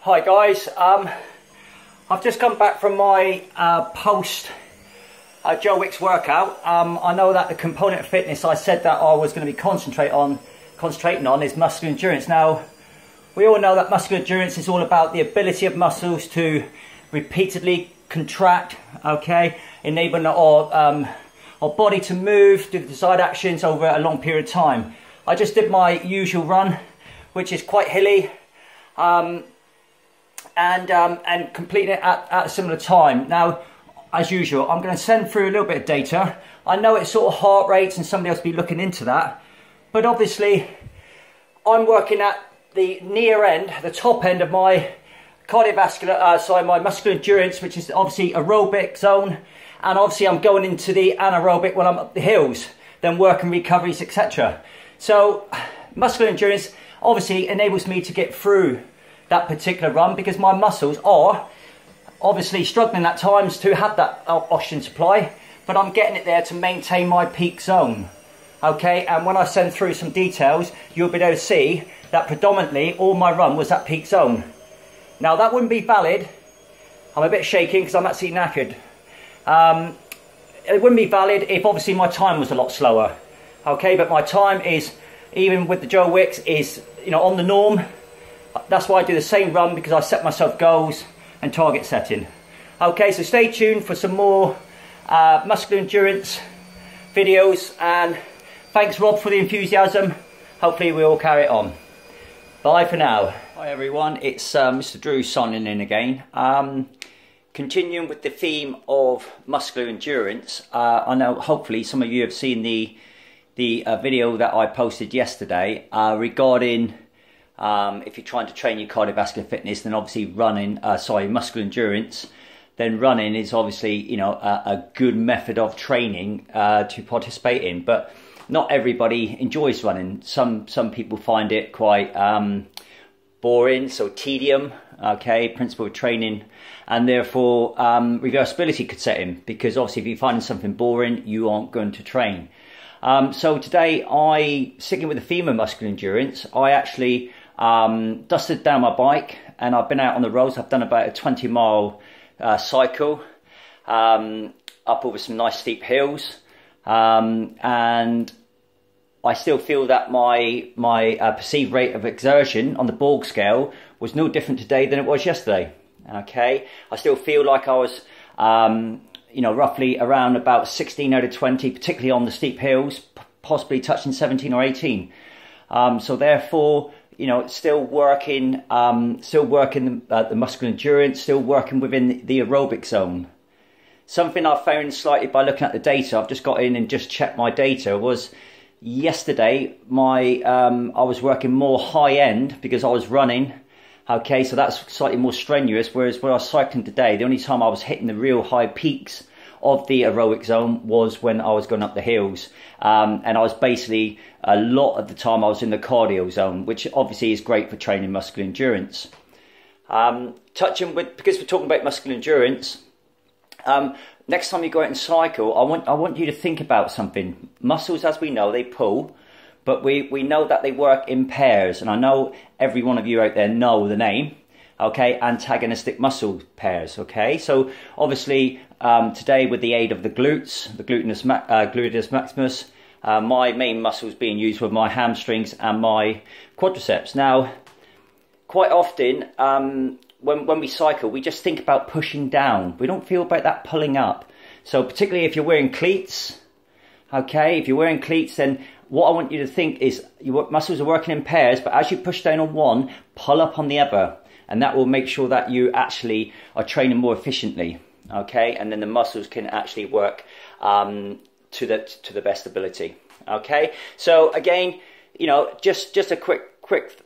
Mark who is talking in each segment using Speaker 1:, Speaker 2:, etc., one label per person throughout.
Speaker 1: Hi guys, I've just come back from my post Joe Wicks workout. I know that the component of fitness I said that I was going to be concentrating on is muscular endurance. Now, we all know that muscular endurance is all about the ability of muscles to repeatedly contract, okay, enabling our body to move, do the desired actions over a long period of time. I just did my usual run, which is quite hilly, and completing it at a similar time. Now, as usual, I'm going to send through a little bit of data. I know it's sort of heart rates and somebody else will be looking into that, but obviously I'm working at the near end, the top end of my cardiovascular, my muscular endurance, which is obviously aerobic zone, and obviously I'm going into the anaerobic when I'm up the hills, then working recoveries, etc. So muscular endurance obviously enables me to get through that particular run because my muscles are obviously struggling at times to have that oxygen supply, but I'm getting it there to maintain my peak zone. Okay, and when I send through some details, you'll be able to see that predominantly all my run was at peak zone. Now that wouldn't be valid. I'm a bit shaking because I'm actually knackered. It wouldn't be valid if obviously my time was a lot slower. Okay, but my time is, even with the Joe Wicks, is, you know, on the norm. That's why I do the same run, because I set myself goals and target setting. Okay, so stay tuned for some more muscular endurance videos, and thanks Rob for the enthusiasm. Hopefully we all carry it on. Bye for now. Hi everyone, it's Mr. Drew signing in again. Continuing with the theme of muscular endurance, I know hopefully some of you have seen the video that I posted yesterday regarding if you're trying to train your cardiovascular fitness, then obviously muscular endurance, then running is obviously, you know, a good method of training to participate in. But not everybody enjoys running. Some people find it quite boring, so tedium, okay, principle of training, and therefore reversibility could set in, because obviously if you find something boring, you aren't going to train. So today, sticking with the theme of muscular endurance, I actually dusted down my bike and I've been out on the roads. I've done about a 20-mile cycle up over some nice steep hills, and I still feel that my perceived rate of exertion on the Borg scale was no different today than it was yesterday. Okay, I still feel like I was you know, roughly around about 16 out of 20, particularly on the steep hills, possibly touching 17 or 18. So therefore, you know, still working the muscular endurance, still working within the aerobic zone. Something I found slightly by looking at the data, I've just got in and just checked my data, was yesterday I was working more high end because I was running. Okay, so that's slightly more strenuous, whereas when I was cycling today, the only time I was hitting the real high peaks of the aerobic zone was when I was going up the hills. And I was basically, a lot of the time I was in the cardio zone, which obviously is great for training muscular endurance. Because we're talking about muscular endurance, next time you go out and cycle, I want you to think about something. Muscles, as we know, they pull, but we know that they work in pairs, and I know every one of you out there know the name, okay, antagonistic muscle pairs, okay? So obviously today, with the aid of the glutes, the gluteus maximus, my main muscles being used were my hamstrings and my quadriceps. Now, quite often when we cycle, we just think about pushing down. We don't feel about that pulling up. So particularly if you're wearing cleats, okay, if you're wearing cleats, then what I want you to think is your muscles are working in pairs, but as you push down on one, pull up on the other, and that will make sure that you actually are training more efficiently, okay, and then the muscles can actually work to the best ability. Okay, so again, you know, just a quick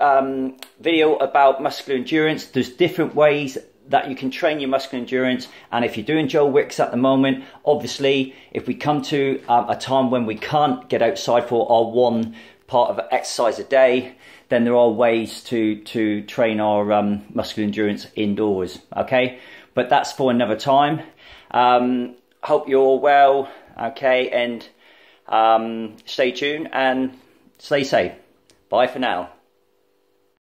Speaker 1: video about muscular endurance. There's different ways that you can train your muscular endurance, and if you're doing Joe Wicks at the moment, obviously if we come to a time when we can't get outside for our one part of exercise a day, then there are ways to train our muscular endurance indoors. Okay, but that's for another time. Hope you're all well, okay, and stay tuned and stay safe. Bye for now.